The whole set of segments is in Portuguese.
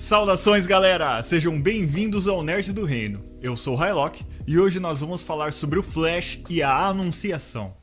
Saudações, galera! Sejam bem-vindos ao Nerd do Reino. Eu sou o Hylock e hoje nós vamos falar sobre o Flash e a Anunciação.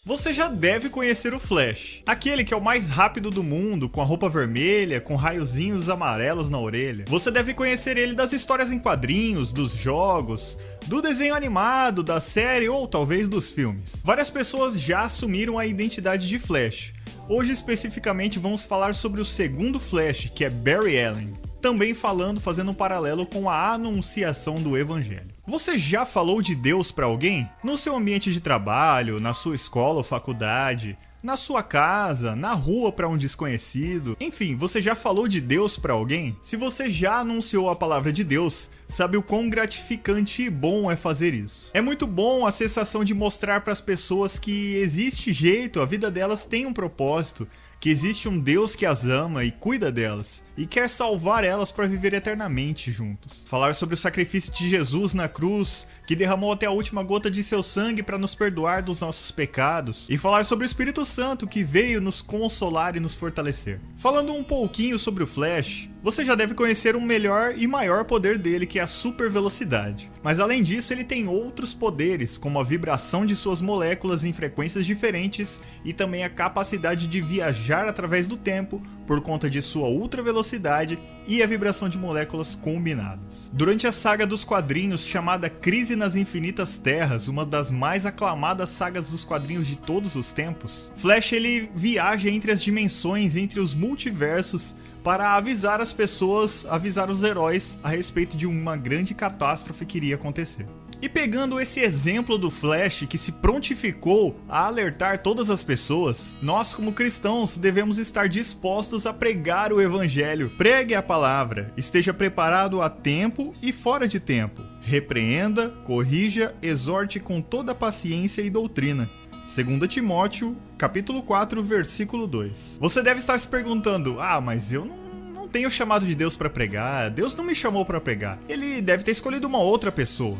Você já deve conhecer o Flash, aquele que é o mais rápido do mundo, com a roupa vermelha, com raiozinhos amarelos na orelha. Você deve conhecer ele das histórias em quadrinhos, dos jogos, do desenho animado, da série ou talvez dos filmes. Várias pessoas já assumiram a identidade de Flash. Hoje especificamente vamos falar sobre o segundo Flash, que é Barry Allen. Também fazendo um paralelo com a anunciação do Evangelho. Você já falou de Deus para alguém? No seu ambiente de trabalho, na sua escola ou faculdade, na sua casa, na rua para um desconhecido. Enfim, você já falou de Deus para alguém? Se você já anunciou a palavra de Deus, sabe o quão gratificante e bom é fazer isso. É muito bom a sensação de mostrar para as pessoas que existe jeito, a vida delas tem um propósito, que existe um Deus que as ama e cuida delas, e quer salvar elas para viver eternamente juntos. Falar sobre o sacrifício de Jesus na cruz, que derramou até a última gota de seu sangue para nos perdoar dos nossos pecados, e falar sobre o Espírito Santo que veio nos consolar e nos fortalecer. Falando um pouquinho sobre o Flash, você já deve conhecer o melhor e maior poder dele, que é a super velocidade. Mas além disso, ele tem outros poderes, como a vibração de suas moléculas em frequências diferentes e também a capacidade de viajar através do tempo por conta de sua ultra velocidade e a vibração de moléculas combinadas. Durante a saga dos quadrinhos chamada Crise nas Infinitas Terras, uma das mais aclamadas sagas dos quadrinhos de todos os tempos, Flash ele viaja entre as dimensões, entre os multiversos, para avisar as pessoas, avisar os heróis a respeito de uma grande catástrofe que iria acontecer. E pegando esse exemplo do Flash que se prontificou a alertar todas as pessoas, nós como cristãos devemos estar dispostos a pregar o Evangelho. Pregue a palavra, esteja preparado a tempo e fora de tempo. Repreenda, corrija, exorte com toda paciência e doutrina. 2 Timóteo, capítulo 4, versículo 2. Você deve estar se perguntando, mas eu não tenho chamado de Deus para pregar, Deus não me chamou para pregar. Ele deve ter escolhido uma outra pessoa.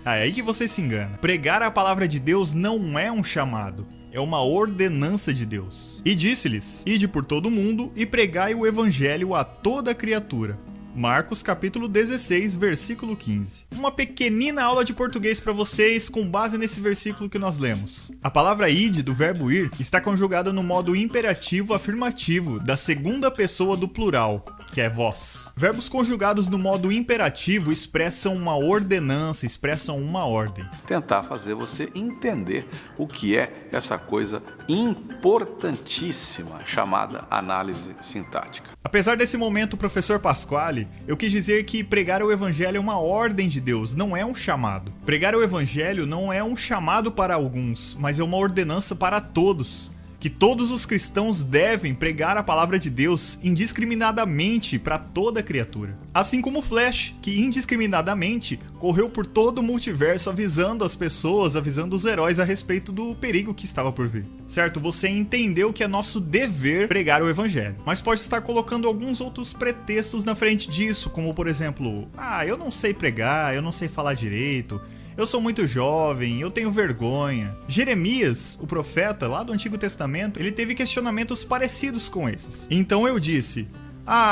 É aí que você se engana. Pregar a palavra de Deus não é um chamado, é uma ordenança de Deus. E disse-lhes, ide por todo o mundo e pregai o evangelho a toda criatura. Marcos capítulo 16, versículo 15. Uma pequenina aula de português para vocês com base nesse versículo que nós lemos. A palavra ide, do verbo ir, está conjugada no modo imperativo afirmativo da segunda pessoa do plural, que é vós. Verbos conjugados no modo imperativo expressam uma ordenança, expressam uma ordem. Tentar fazer você entender o que é essa coisa importantíssima chamada análise sintática. Apesar desse momento, professor Pasquale, eu quis dizer que pregar o evangelho é uma ordem de Deus, não é um chamado. Pregar o evangelho não é um chamado para alguns, mas é uma ordenança para todos. Que todos os cristãos devem pregar a palavra de Deus indiscriminadamente para toda criatura. Assim como o Flash, que indiscriminadamente correu por todo o multiverso avisando as pessoas, avisando os heróis a respeito do perigo que estava por vir. Certo, você entendeu que é nosso dever pregar o evangelho, mas pode estar colocando alguns outros pretextos na frente disso, como por exemplo, eu não sei pregar, eu não sei falar direito, eu sou muito jovem, eu tenho vergonha. Jeremias, o profeta lá do Antigo Testamento, ele teve questionamentos parecidos com esses. Então eu disse,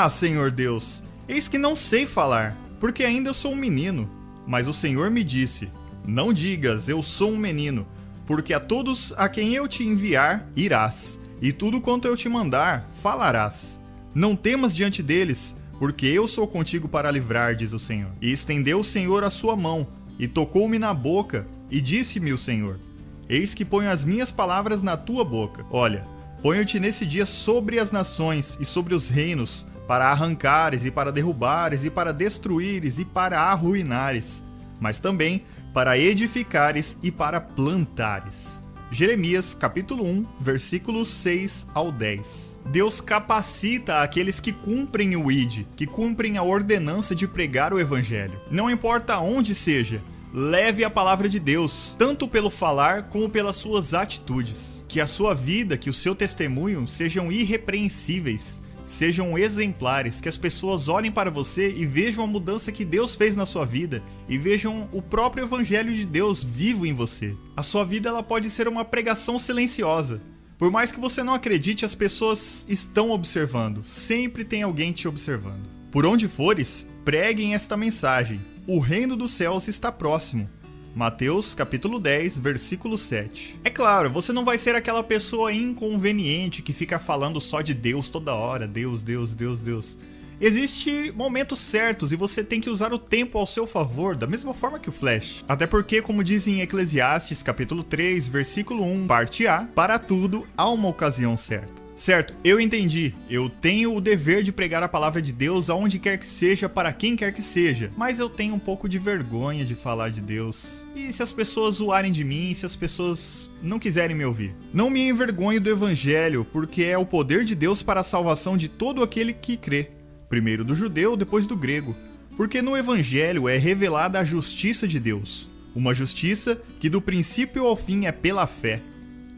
Senhor Deus, eis que não sei falar, porque ainda eu sou um menino. Mas o Senhor me disse, não digas, eu sou um menino, porque a todos a quem eu te enviar, irás, e tudo quanto eu te mandar, falarás. Não temas diante deles, porque eu sou contigo para livrar, diz o Senhor. E estendeu o Senhor a sua mão, e tocou-me na boca, e disse-me o Senhor, eis que ponho as minhas palavras na tua boca. Olha, ponho-te nesse dia sobre as nações e sobre os reinos, para arrancares e para derrubares e para destruíres e para arruinares, mas também para edificares e para plantares. Jeremias capítulo 1, versículos 6 ao 10. Deus capacita aqueles que cumprem o ID, que cumprem a ordenança de pregar o evangelho. Não importa onde seja, leve a palavra de Deus, tanto pelo falar como pelas suas atitudes. Que a sua vida, que o seu testemunho sejam irrepreensíveis, sejam exemplares, que as pessoas olhem para você e vejam a mudança que Deus fez na sua vida e vejam o próprio evangelho de Deus vivo em você. A sua vida ela pode ser uma pregação silenciosa. Por mais que você não acredite, as pessoas estão observando. Sempre tem alguém te observando. Por onde fores, preguem esta mensagem. O reino dos céus está próximo. Mateus capítulo 10, versículo 7. É claro, você não vai ser aquela pessoa inconveniente que fica falando só de Deus toda hora. Deus, Deus, Deus, Deus. Existem momentos certos e você tem que usar o tempo ao seu favor, da mesma forma que o Flash. Até porque, como diz em Eclesiastes capítulo 3, versículo 1, parte A, para tudo há uma ocasião certa. Certo, eu entendi. Eu tenho o dever de pregar a palavra de Deus aonde quer que seja, para quem quer que seja. Mas eu tenho um pouco de vergonha de falar de Deus. E se as pessoas zoarem de mim, se as pessoas não quiserem me ouvir? Não me envergonhe do evangelho, porque é o poder de Deus para a salvação de todo aquele que crê. Primeiro do judeu, depois do grego. Porque no evangelho é revelada a justiça de Deus. Uma justiça que do princípio ao fim é pela fé.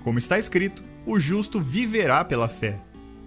Como está escrito, o justo viverá pela fé.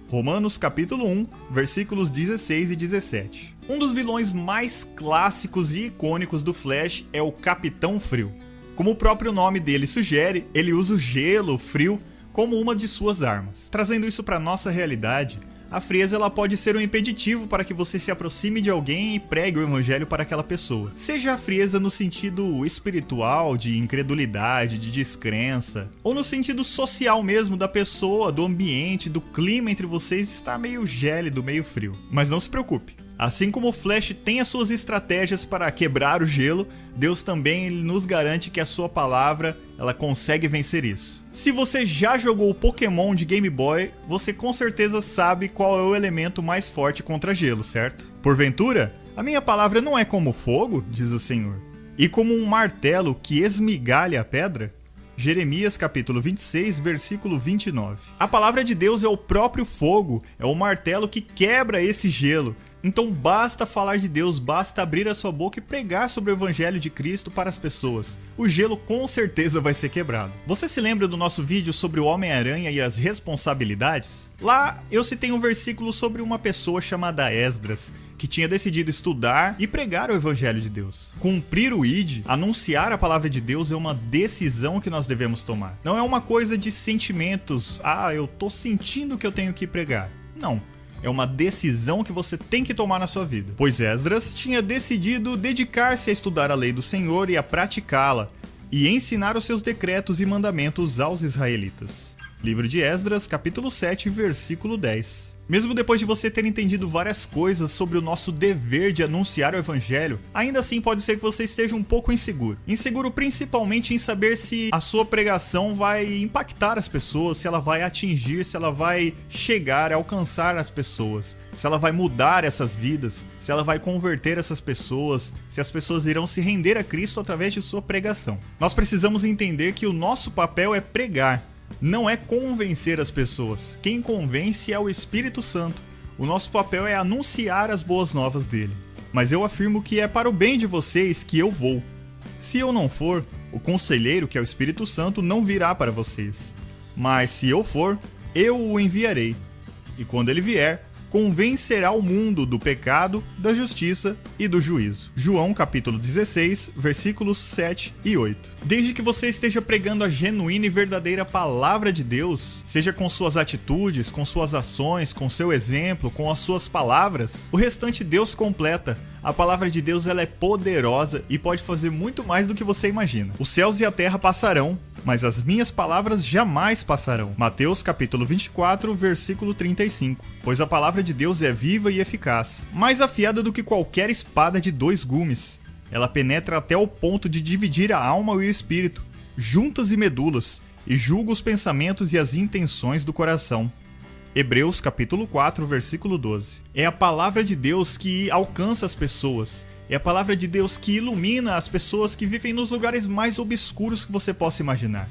Romanos capítulo 1, versículos 16 e 17. Um dos vilões mais clássicos e icônicos do Flash é o Capitão Frio. Como o próprio nome dele sugere, ele usa o gelo, o frio, como uma de suas armas. Trazendo isso para nossa realidade, a frieza ela pode ser um impeditivo para que você se aproxime de alguém e pregue o evangelho para aquela pessoa. Seja a frieza no sentido espiritual, de incredulidade, de descrença, ou no sentido social mesmo da pessoa, do ambiente, do clima entre vocês está meio gélido, meio frio. Mas não se preocupe. Assim como o Flash tem as suas estratégias para quebrar o gelo, Deus também nos garante que a sua palavra ela consegue vencer isso. Se você já jogou o Pokémon de Game Boy, você com certeza sabe qual é o elemento mais forte contra gelo, certo? Porventura, a minha palavra não é como fogo, diz o Senhor, e como um martelo que esmigalha a pedra? Jeremias capítulo 26, versículo 29. A palavra de Deus é o próprio fogo, é o martelo que quebra esse gelo. Então basta falar de Deus, basta abrir a sua boca e pregar sobre o evangelho de Cristo para as pessoas. O gelo com certeza vai ser quebrado. Você se lembra do nosso vídeo sobre o Homem-Aranha e as responsabilidades? Lá eu citei um versículo sobre uma pessoa chamada Esdras, que tinha decidido estudar e pregar o evangelho de Deus. Cumprir o ID, anunciar a palavra de Deus é uma decisão que nós devemos tomar. Não é uma coisa de sentimentos, eu tô sentindo que eu tenho que pregar. Não. É uma decisão que você tem que tomar na sua vida. Pois Esdras tinha decidido dedicar-se a estudar a lei do Senhor e a praticá-la, e ensinar os seus decretos e mandamentos aos israelitas. Livro de Esdras, capítulo 7, versículo 10. Mesmo depois de você ter entendido várias coisas sobre o nosso dever de anunciar o evangelho, ainda assim pode ser que você esteja um pouco inseguro. Inseguro principalmente em saber se a sua pregação vai impactar as pessoas, se ela vai atingir, se ela vai chegar, alcançar as pessoas, se ela vai mudar essas vidas, se ela vai converter essas pessoas, se as pessoas irão se render a Cristo através de sua pregação. Nós precisamos entender que o nosso papel é pregar. Não é convencer as pessoas. Quem convence é o Espírito Santo. O nosso papel é anunciar as boas novas dele. Mas eu afirmo que é para o bem de vocês que eu vou. Se eu não for, o conselheiro, que é o Espírito Santo, não virá para vocês. Mas se eu for, eu o enviarei. E quando ele vier, convencerá o mundo do pecado, da justiça e do juízo. João capítulo 16, versículos 7 e 8. Desde que você esteja pregando a genuína e verdadeira palavra de Deus, seja com suas atitudes, com suas ações, com seu exemplo, com as suas palavras, o restante Deus completa. A palavra de Deus ela é poderosa e pode fazer muito mais do que você imagina. Os céus e a terra passarão, mas as minhas palavras jamais passarão. Mateus capítulo 24, versículo 35. Pois a palavra de Deus é viva e eficaz, mais afiada do que qualquer espada de 2 gumes. Ela penetra até o ponto de dividir a alma e o espírito, juntas e medulas, e julga os pensamentos e as intenções do coração. Hebreus capítulo 4, versículo 12. É a palavra de Deus que alcança as pessoas. É a palavra de Deus que ilumina as pessoas que vivem nos lugares mais obscuros que você possa imaginar.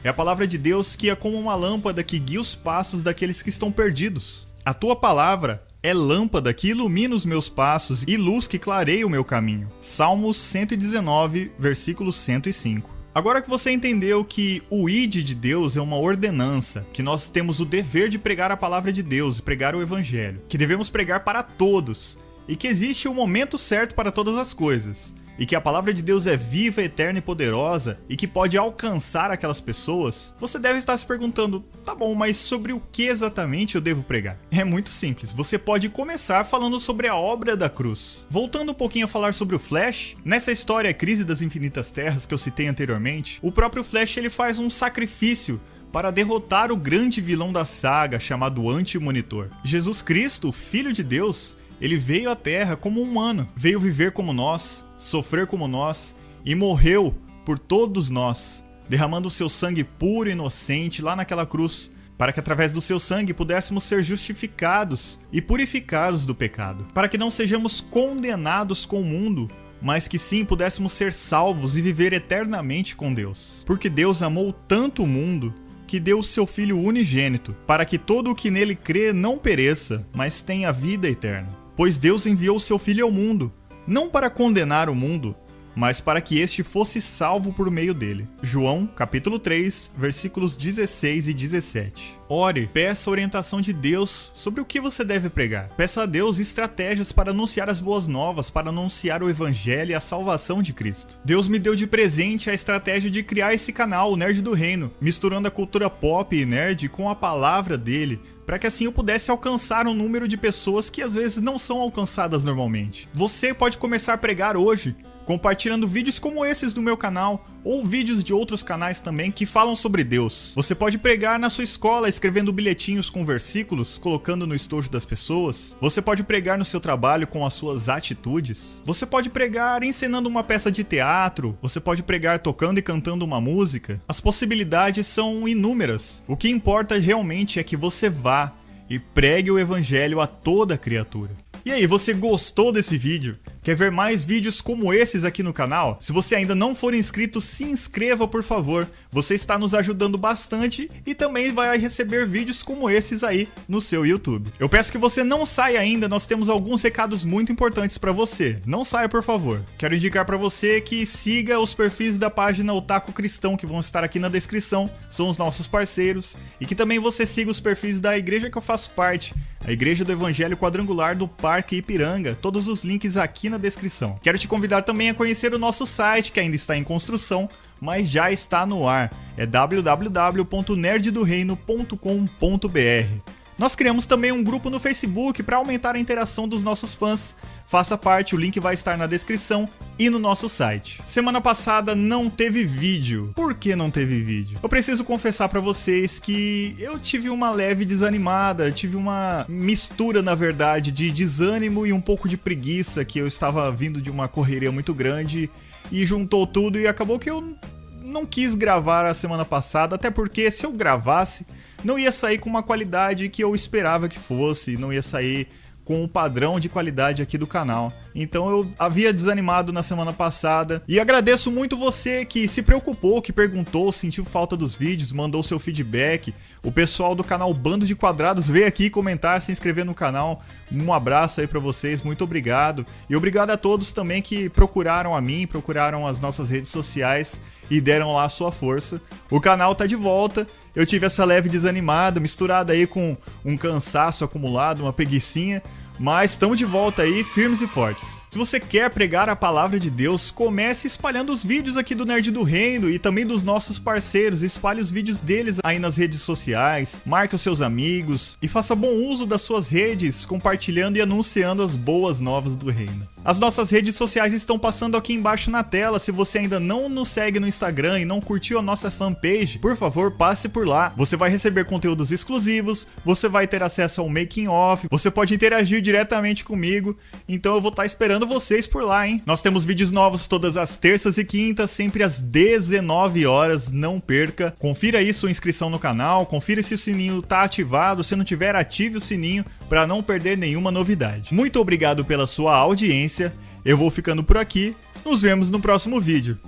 É a palavra de Deus que é como uma lâmpada que guia os passos daqueles que estão perdidos. A tua palavra é lâmpada que ilumina os meus passos e luz que clareia o meu caminho. Salmos 119, versículo 105. Agora que você entendeu que o ID de Deus é uma ordenança, que nós temos o dever de pregar a palavra de Deus, pregar o evangelho, que devemos pregar para todos, e que existe o momento certo para todas as coisas, e que a palavra de Deus é viva, eterna e poderosa, e que pode alcançar aquelas pessoas, você deve estar se perguntando, tá bom, mas sobre o que exatamente eu devo pregar? É muito simples, você pode começar falando sobre a obra da cruz. Voltando um pouquinho a falar sobre o Flash, nessa história Crise das Infinitas Terras que eu citei anteriormente, o próprio Flash ele faz um sacrifício para derrotar o grande vilão da saga chamado Anti-Monitor. Jesus Cristo, o Filho de Deus, ele veio à Terra como humano, veio viver como nós, sofrer como nós e morreu por todos nós, derramando o seu sangue puro e inocente lá naquela cruz, para que através do seu sangue pudéssemos ser justificados e purificados do pecado, para que não sejamos condenados com o mundo, mas que sim pudéssemos ser salvos e viver eternamente com Deus. Porque Deus amou tanto o mundo que deu o seu Filho unigênito, para que todo o que nele crê não pereça, mas tenha vida eterna. Pois Deus enviou o seu Filho ao mundo, não para condenar o mundo, mas para que este fosse salvo por meio dele. João, capítulo 3, versículos 16 e 17. Ore, peça a orientação de Deus sobre o que você deve pregar. Peça a Deus estratégias para anunciar as boas novas, para anunciar o evangelho e a salvação de Cristo. Deus me deu de presente a estratégia de criar esse canal, o Nerd do Reino, misturando a cultura pop e nerd com a palavra dele, para que assim eu pudesse alcançar um número de pessoas que às vezes não são alcançadas normalmente. Você pode começar a pregar hoje, compartilhando vídeos como esses do meu canal, ou vídeos de outros canais também que falam sobre Deus. Você pode pregar na sua escola, escrevendo bilhetinhos com versículos, colocando no estojo das pessoas. Você pode pregar no seu trabalho com as suas atitudes. Você pode pregar encenando uma peça de teatro. Você pode pregar tocando e cantando uma música. As possibilidades são inúmeras. O que importa realmente é que você vá e pregue o evangelho a toda criatura. E aí, você gostou desse vídeo? Quer ver mais vídeos como esses aqui no canal? Se você ainda não for inscrito, se inscreva por favor. Você está nos ajudando bastante e também vai receber vídeos como esses aí no seu YouTube. Eu peço que você não saia ainda, nós temos alguns recados muito importantes para você. Não saia, por favor. Quero indicar para você que siga os perfis da página Otaku Cristão, que vão estar aqui na descrição, são os nossos parceiros, e que também você siga os perfis da igreja que eu faço parte, a Igreja do Evangelho Quadrangular do Parque Ipiranga, todos os links aqui na descrição. Quero te convidar também a conhecer o nosso site, que ainda está em construção, mas já está no ar. É www.nerddoreino.com.br. Nós criamos também um grupo no Facebook para aumentar a interação dos nossos fãs. Faça parte, o link vai estar na descrição e no nosso site. Semana passada não teve vídeo. Por que não teve vídeo? Eu preciso confessar para vocês que eu tive uma leve desanimada, tive uma mistura, na verdade, de desânimo e um pouco de preguiça, que eu estava vindo de uma correria muito grande e juntou tudo e acabou que eu não quis gravar a semana passada, até porque se eu gravasse, não ia sair com uma qualidade que eu esperava que fosse, não ia sair com o padrão de qualidade aqui do canal. Então eu havia desanimado na semana passada e agradeço muito você que se preocupou, que perguntou, sentiu falta dos vídeos, mandou seu feedback. O pessoal do canal Bando de Quadrados veio aqui comentar, se inscrever no canal. Um abraço aí pra vocês, muito obrigado. E obrigado a todos também que procuraram a mim, procuraram as nossas redes sociais e deram lá a sua força. O canal tá de volta. Eu tive essa leve desanimada, misturada aí com um cansaço acumulado, uma preguicinha, mas estamos de volta aí, firmes e fortes. Se você quer pregar a palavra de Deus, comece espalhando os vídeos aqui do Nerd do Reino e também dos nossos parceiros. Espalhe os vídeos deles aí nas redes sociais, marque os seus amigos e faça bom uso das suas redes, compartilhando e anunciando as boas novas do reino. As nossas redes sociais estão passando aqui embaixo na tela. Se você ainda não nos segue no Instagram e não curtiu a nossa fanpage, por favor, passe por lá. Você vai receber conteúdos exclusivos, você vai ter acesso ao making of, você pode interagir diretamente comigo, então eu vou estar esperando vocês por lá, hein? Nós temos vídeos novos todas as terças e quintas, sempre às 19 horas, não perca. Confira aí sua inscrição no canal, confira se o sininho tá ativado, se não tiver, ative o sininho para não perder nenhuma novidade. Muito obrigado pela sua audiência, eu vou ficando por aqui, nos vemos no próximo vídeo.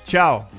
Tchau!